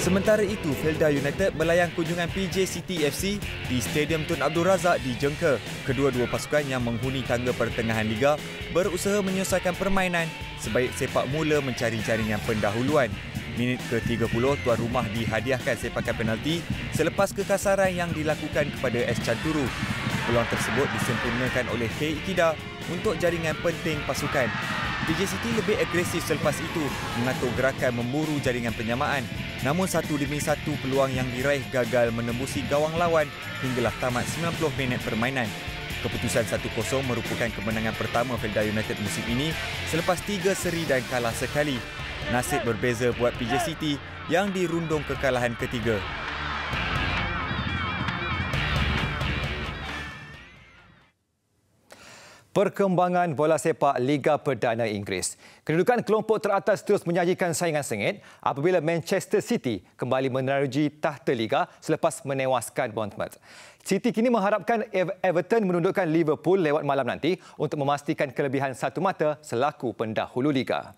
Sementara itu, Felda United berlayang kunjungan PJ City FC di Stadium Tun Abdul Razak di Jengka. Kedua-dua pasukan yang menghuni tangga pertengahan Liga berusaha menyelesaikan permainan sebaik sepak mula mencari jaringan pendahuluan. Minit ke-30, tuan rumah dihadiahkan sepakan penalti selepas kekasaran yang dilakukan kepada S. Canturu. Peluang tersebut disempurnakan oleh K. Ikida untuk jaringan penting pasukan. PJ City lebih agresif selepas itu mengatur gerakan memburu jaringan penyamaan. Namun 1 demi 1 peluang yang diraih gagal menembusi gawang lawan hinggalah tamat 90 minit permainan. Keputusan 1-0 merupakan kemenangan pertama Felda United musim ini selepas 3 seri dan kalah sekali. Nasib berbeza buat PJ City yang dirundung kekalahan ketiga.
Perkembangan bola sepak Liga Perdana Inggeris. Kedudukan kelompok teratas terus menyajikan saingan sengit apabila Manchester City kembali meneruji tahta Liga selepas menewaskan Bournemouth. City kini mengharapkan Everton menundukkan Liverpool lewat malam nanti untuk memastikan kelebihan 1 mata selaku pendahulu Liga.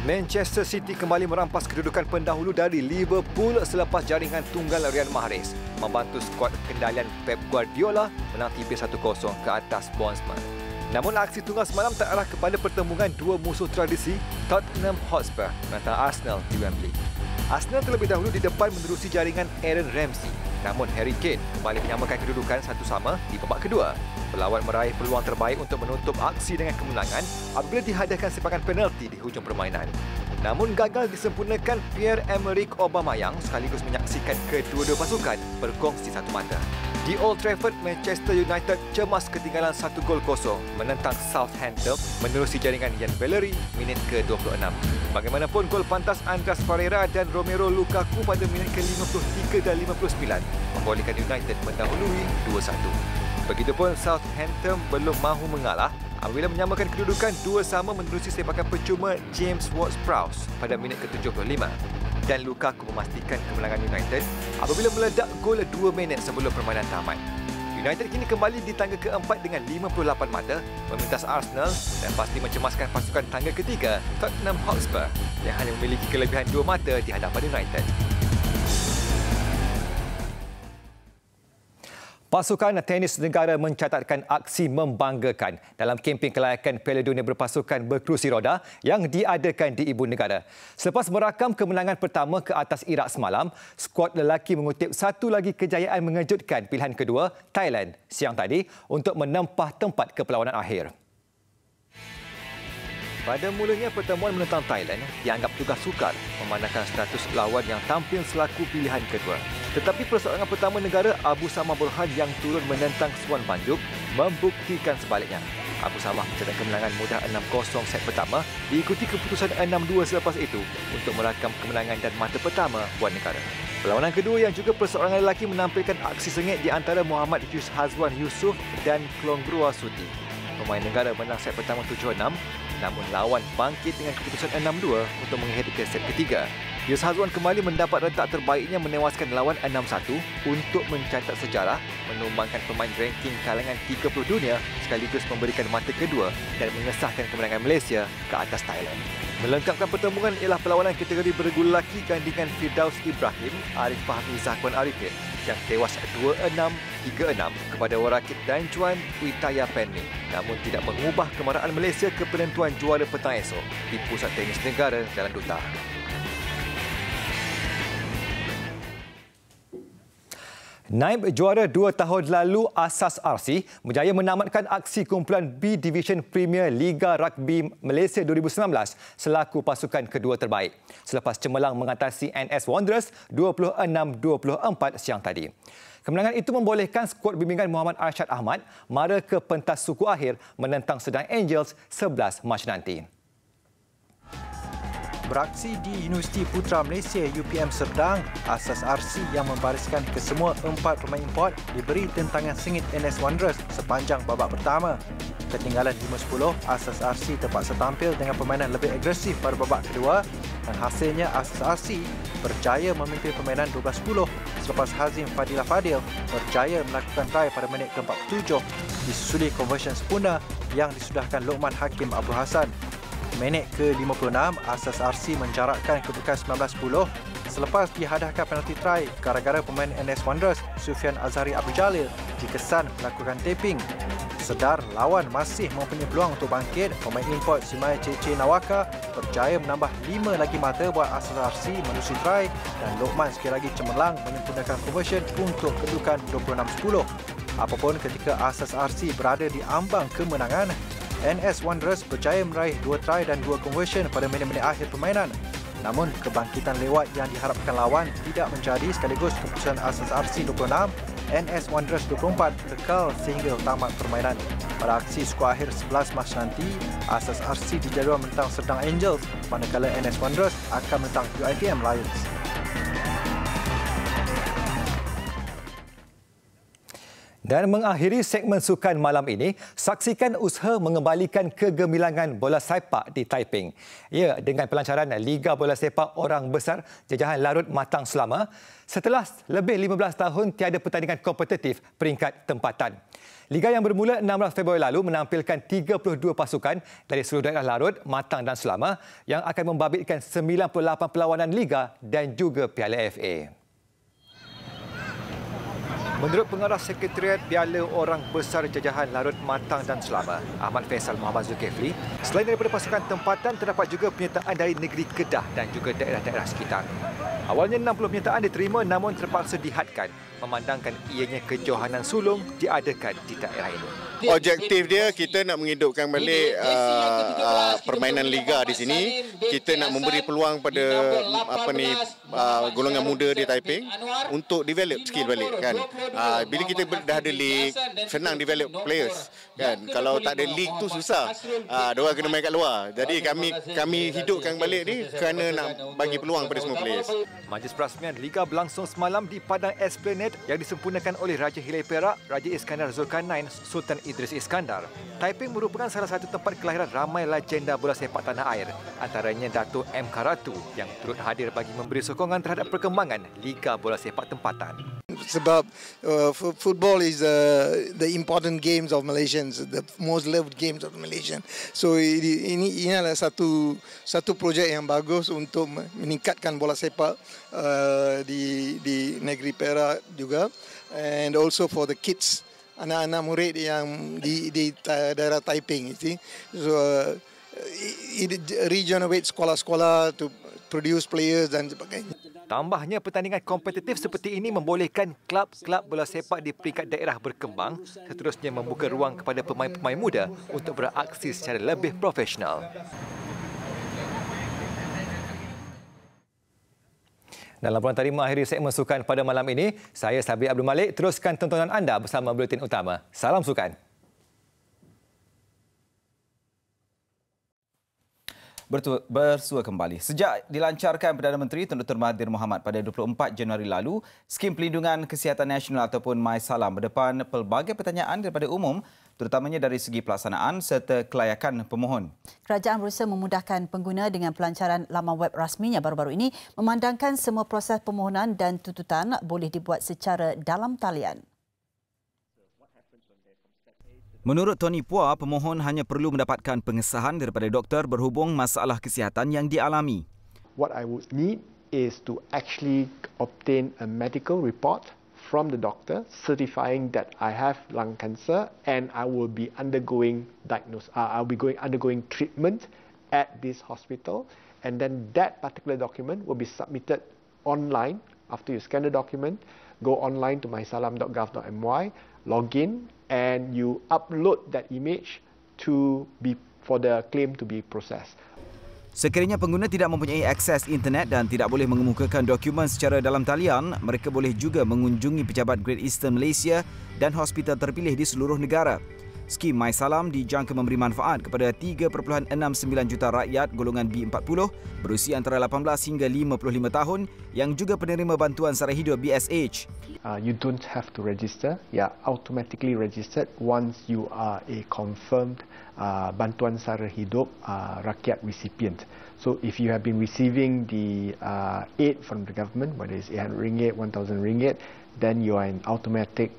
Manchester City kembali merampas kedudukan pendahulu dari Liverpool selepas jaringan tunggal Riyad Mahrez membantu skuad kendalian Pep Guardiola menang tipis 1-0 ke atas Bournemouth. Namun aksi tunggal semalam terarah kepada pertembungan dua musuh tradisi Tottenham Hotspur menentang Arsenal di Wembley. Arsenal terlebih dahulu di depan menerusi jaringan Aaron Ramsey. Namun Harry Kane kembali menyamakan kedudukan 1-1 di babak kedua. Pelawat meraih peluang terbaik untuk menutup aksi dengan kemenangan apabila dihadiahkan sepakan penalti di hujung permainan. Namun gagal disempurnakan Pierre-Emerick Aubameyang sekaligus menyaksikan kedua-dua pasukan berkongsi 1 mata. Di Old Trafford, Manchester United cemas ketinggalan 1-0 menentang Southampton menerusi jaringan Yan Valery minit ke-26. Bagaimanapun, gol pantas Andreas Pereira dan Romelu Lukaku pada minit ke-53 dan 59 membolehkan United mendahului 2-1. Begitupun Southampton belum mahu mengalah apabila menyamakan kedudukan 2-2 menerusi sepakan percuma James Ward-Prowse pada minit ke-75. Dan Lukaku memastikan kemenangan United apabila meledak gol 2 minit sebelum permainan tamat. United kini kembali di tangga keempat dengan 58 mata, memintas Arsenal dan pasti mencemaskan pasukan tangga ketiga Tottenham Hotspur yang hanya memiliki kelebihan 2 mata di hadapan United. Pasukan tenis negara mencatatkan aksi membanggakan dalam kempen kelayakan Piala Dunia berpasukan berkerusi roda yang diadakan di ibu negara. Selepas merakam kemenangan pertama ke atas Iraq semalam, skuad lelaki mengutip satu lagi kejayaan mengejutkan pilihan kedua, Thailand, siang tadi untuk menempah tempat ke perlawanan akhir. Pada mulanya pertemuan menentang Thailand dianggap tugas sukar memandangkan status lawan yang tampil selaku pilihan kedua. Tetapi persoalan pertama negara Abu Samah Burhan yang turun menentang Swan Banjuk membuktikan sebaliknya. Abu Samah mencatat kemenangan mudah 6-0 set pertama diikuti keputusan 6-2 selepas itu untuk merakam kemenangan dan mata pertama buat negara. Perlawanan kedua yang juga perseorangan lelaki menampilkan aksi sengit di antara Muhammad Yushazwan Yusof dan Klongrua Suti. Pemain negara menang set pertama 7-6, namun lawan bangkit dengan keputusan 6-2 untuk mengakhiri ke set ketiga. Yushazwan kembali mendapat rentak terbaiknya menewaskan lawan 6-1 untuk mencatat sejarah, menumbangkan pemain ranking kalangan 30 dunia sekaligus memberikan mata kedua dan mengesahkan kemenangan Malaysia ke atas Thailand. Melengkapkan pertembungan ialah perlawanan kategori bergu lelaki gandingan Firdaus Ibrahim, Arif Fahmi Zahkuan Arifin yang tewas 2-6, 3-6 kepada warakit dan Cuan Uitaya Penning, namun tidak mengubah kemarahan Malaysia ke penentuan juara petang esok di Pusat Tenis Negara Jalan Duta. Naib juara 2 tahun lalu Asas RC berjaya menamatkan aksi kumpulan B Division Premier Liga Rugby Malaysia 2019 selaku pasukan kedua terbaik selepas cemerlang mengatasi NS Wanderers 26-24 siang tadi. Kemenangan itu membolehkan skuad bimbingan Muhammad Arsyad Ahmad mara ke pentas suku akhir menentang Sedang Angels 11 Mac nanti.
Beraksi di Universiti Putra Malaysia UPM Serdang, Asas RC yang membariskan kesemua 4 pemain import diberi tentangan sengit NS Wanderers sepanjang babak pertama. Ketinggalan 5-10, Asas RC terpaksa tampil dengan permainan lebih agresif pada babak kedua dan hasilnya Asas RC berjaya memimpin permainan 12-10 selepas Hazim Fadilah Fadil berjaya melakukan try pada minit ke-47 disusuli conversion sempurna yang disudahkan Lokman Hakim Abdul Hassan. Minit ke-56, Asas RC menjarakkan kedudukan 19-10 selepas dihadahkan penalti try gara-gara pemain NS Wanderers Sufian Azhari Abdul Jalil dikesan melakukan taping. Sedar lawan masih mempunyai peluang untuk bangkit, pemain import Simai Cece Nawaka berjaya menambah 5 lagi mata buat Asas RC menerusi try dan Lokman sekali lagi cemerlang menyempurnakan conversion untuk kedudukan 26-10. Apapun ketika Asas RC berada di ambang kemenangan, NS Wanderers berjaya meraih 2 try dan 2 conversion pada minit-minit akhir permainan. Namun, kebangkitan lewat yang diharapkan lawan tidak menjadi sekaligus keputusan Asas RC 26, NS Wanderers 24 kekal sehingga tamat permainan. Pada aksi skor akhir 11 Mac nanti, Asas RC dijadual menentang Sedang Angels manakala NS Wanderers akan menentang UiTM Lions.
Dan mengakhiri segmen sukan malam ini, saksikan usaha mengembalikan kegemilangan bola sepak di Taiping. Ya, dengan pelancaran Liga Bola Sepak Orang Besar jajahan Larut Matang Selama setelah lebih 15 tahun tiada pertandingan kompetitif peringkat tempatan. Liga yang bermula 16 Februari lalu menampilkan 32 pasukan dari seluruh daerah Larut, Matang dan Selama yang akan membabitkan 98 perlawanan Liga dan juga Piala FA. Menurut pengarah Sekretariat Piala Orang Besar Jajahan Larut Matang dan Selama, Ahmad Faisal Muhammad Zulkifli, selain daripada pasukan tempatan, terdapat juga penyertaan dari negeri Kedah dan juga daerah-daerah sekitar. Awalnya 60 penyertaan diterima namun terpaksa dihadkan memandangkan ianya kejohanan sulung diadakan di daerah ini.
Objektif dia kita nak menghidupkan balik permainan liga di sini. Kita nak memberi peluang pada golongan muda di Taiping untuk develop skill balik kan. Bila kita dah ada league, senang develop players kan. Kalau tak ada league tu susah. Diorang kena main kat luar. Jadi kami hidupkan balik ni kerana nak bagi peluang pada semua players.
Majlis perasmian Liga berlangsung semalam di Padang Esplanade yang disempurnakan oleh Raja Hilai Perak, Raja Iskandar Zulkarnain, Sultan Idris Iskandar. Taiping merupakan salah satu tempat kelahiran ramai legenda bola sepak tanah air, antaranya Dato' M. Karatu yang turut hadir bagi memberi sokongan terhadap perkembangan Liga Bola Sepak Tempatan.
Sebab football is the important games of Malaysians, the most loved games of Malaysian. So ini adalah satu projek yang bagus untuk meningkatkan bola sepak di negeri Perak juga, and also for the kids, anak-anak murid yang di daerah Taiping. So it regenerates sekolah-sekolah to produce players dan sebagainya.
Tambahnya, pertandingan kompetitif seperti ini membolehkan klub-klub bola sepak di peringkat daerah berkembang, seterusnya membuka ruang kepada pemain-pemain muda untuk beraksi secara lebih profesional. Dan laporan tadi mengakhiri segmen sukan pada malam ini. Saya Sabri Abdul Malik. Teruskan tontonan anda bersama Buletin Utama. Salam sukan.
Bersua kembali. Sejak dilancarkan Perdana Menteri Tun Dr. Mahathir Mohamad pada 24 Januari lalu, skim pelindungan kesihatan nasional ataupun MySalam berdepan pelbagai pertanyaan daripada umum, terutamanya dari segi pelaksanaan serta kelayakan pemohon.
Kerajaan berusaha memudahkan pengguna dengan pelancaran laman web rasminya baru-baru ini, memandangkan semua proses permohonan dan tuntutan boleh dibuat secara dalam talian.
Menurut Tony Phua, pemohon hanya perlu mendapatkan pengesahan daripada doktor berhubung masalah kesihatan yang dialami.
What I would need is to actually obtain a medical report from the doctor certifying that I have lung cancer and I will be undergoing undergoing treatment at this hospital, and then that particular document will be submitted online. After you scan the document, go online to mysalam.gov.my, log in, and you upload that image for the claim to be processed.
Sekiranya pengguna tidak mempunyai akses internet dan tidak boleh mengemukakan dokumen secara dalam talian, mereka boleh juga mengunjungi pejabat Great Eastern Malaysia dan hospital terpilih di seluruh negara. Skim MySalam dijangka memberi manfaat kepada 3.69 juta rakyat golongan B40 berusia antara 18 hingga 55 tahun yang juga penerima bantuan sara hidup BSH.
You don't have to register. Automatically registered once you are a confirmed bantuan sara hidup rakyat recipient. So if you have been receiving the aid from the government, whether it's RM800, RM1,000, then you are an automatic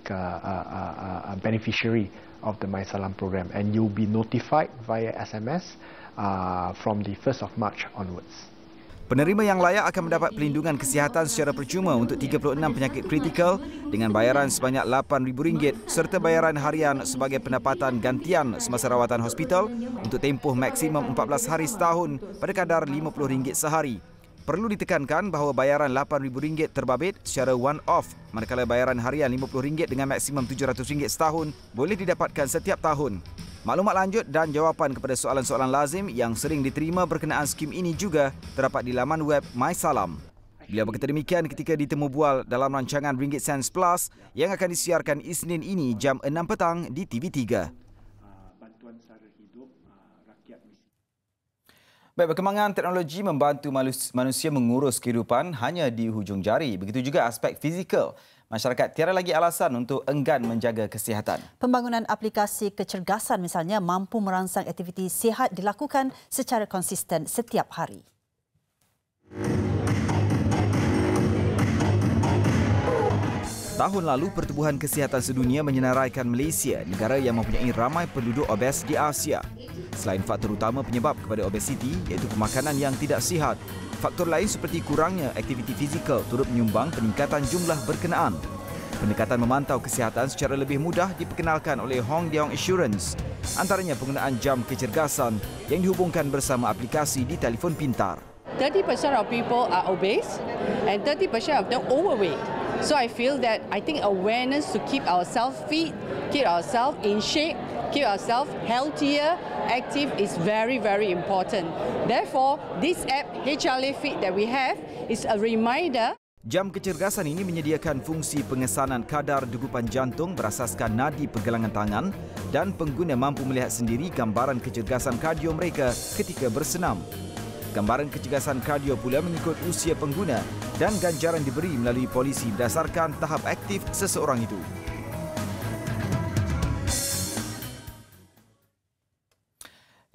beneficiary of the MySalam program, and you'll be notified via SMS from the 1st of March onwards.
Penerima yang layak akan mendapat pelindungan kesihatan secara percuma untuk 36 penyakit kritikal dengan bayaran sebanyak RM8,000 serta bayaran harian sebagai pendapatan gantian semasa rawatan hospital untuk tempoh maksimum 14 hari setahun pada kadar RM50 sehari. Perlu ditekankan bahawa bayaran RM8,000 terbabit secara one-off, manakala bayaran harian RM50 dengan maksimum RM700 setahun boleh didapatkan setiap tahun. Maklumat lanjut dan jawapan kepada soalan-soalan lazim yang sering diterima berkenaan skim ini juga terdapat di laman web MySalam. Beliau berkata demikian ketika ditemu bual dalam rancangan Ringgit Sense Plus yang akan disiarkan Isnin ini jam 6 petang di TV3. Baik, perkembangan teknologi membantu manusia mengurus kehidupan hanya di hujung jari. Begitu juga aspek fizikal. Masyarakat tiada lagi alasan untuk enggan menjaga kesihatan.
Pembangunan aplikasi kecergasan misalnya mampu merangsang aktiviti sihat dilakukan secara konsisten setiap hari.
Tahun lalu, Pertubuhan Kesihatan Sedunia menyenaraikan Malaysia, negara yang mempunyai ramai penduduk obes di Asia. Selain faktor utama penyebab kepada obesiti, iaitu pemakanan yang tidak sihat, faktor lain seperti kurangnya aktiviti fizikal turut menyumbang peningkatan jumlah berkenaan. Pendekatan memantau kesihatan secara lebih mudah diperkenalkan oleh Hong Leong Assurance, antaranya penggunaan jam kecergasan yang dihubungkan bersama aplikasi di telefon pintar.
30% of people are obese and 30% of them overweight. So I feel that I think awareness to keep ourselves fit, keep ourselves in shape, keep ourselves healthier, active is very, very important. Therefore, this app HLA Fit that we have is a reminder.
Jam kecergasan ini menyediakan fungsi pengesanan kadar degupan jantung berasaskan nadi pergelangan tangan dan pengguna mampu melihat sendiri gambaran kecergasan kardio mereka ketika bersenam. Gambaran kecergasan kardio pula mengikut usia pengguna dan ganjaran diberi melalui polisi berdasarkan tahap aktif seseorang itu.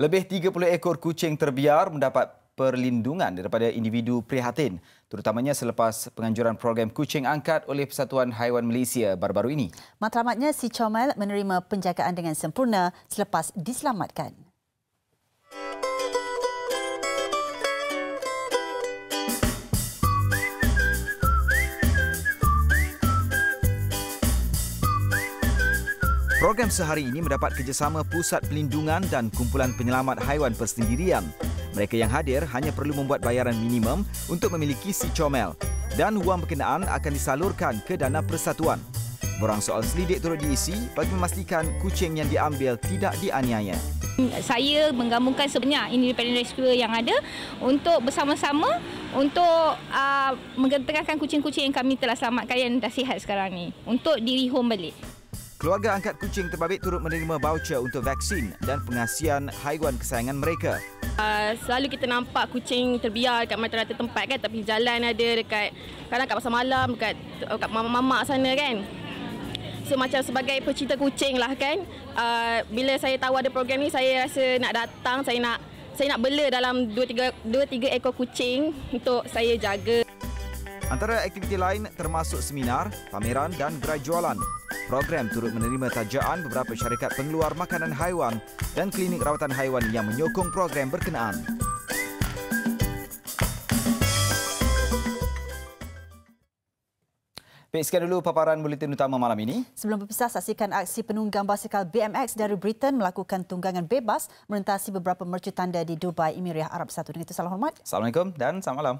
Lebih 30 ekor kucing terbiar mendapat perlindungan daripada individu prihatin, terutamanya selepas penganjuran program kucing angkat oleh Persatuan Haiwan Malaysia baru-baru ini.
Matlamatnya, si comel menerima penjagaan dengan sempurna selepas diselamatkan.
Program sehari ini mendapat kerjasama Pusat Pelindungan dan Kumpulan Penyelamat Haiwan Persendirian. Mereka yang hadir hanya perlu membuat bayaran minimum untuk memiliki si comel dan wang berkenaan akan disalurkan ke dana persatuan. Borang soal selidik turut diisi bagi memastikan kucing yang diambil tidak dianiaya.
Saya menggabungkan sebanyak independent rescuer yang ada untuk bersama-sama untuk menggerakkan kucing-kucing yang kami telah selamatkan yang dah sihat sekarang ni untuk direhome balik.
Keluarga angkat kucing terbabit turut menerima voucher untuk vaksin dan pengasihan haiwan kesayangan mereka.
Selalu kita nampak kucing terbiar dekat mata-mata tempat kan, tapi jalan ada dekat kadang kat pasar malam, dekat mamak sana kan. So macam sebagai pecinta kucing lah kan, bila saya tahu ada program ni, saya rasa nak datang, saya nak bela dalam 2-3 ekor kucing untuk saya jaga.
Antara aktiviti lain termasuk seminar, pameran dan gerai jualan. Program turut menerima tajaan beberapa syarikat pengeluar makanan haiwan dan klinik rawatan haiwan yang menyokong program berkenaan. Baik, sekian dulu paparan buletin utama malam ini.
Sebelum berpisah, saksikan aksi penunggang basikal BMX dari Britain melakukan tunggangan bebas melintasi beberapa mercu tanda di Dubai, Emirat Arab Saudi. Dengan itu, salam hormat.
Assalamualaikum dan selamat malam.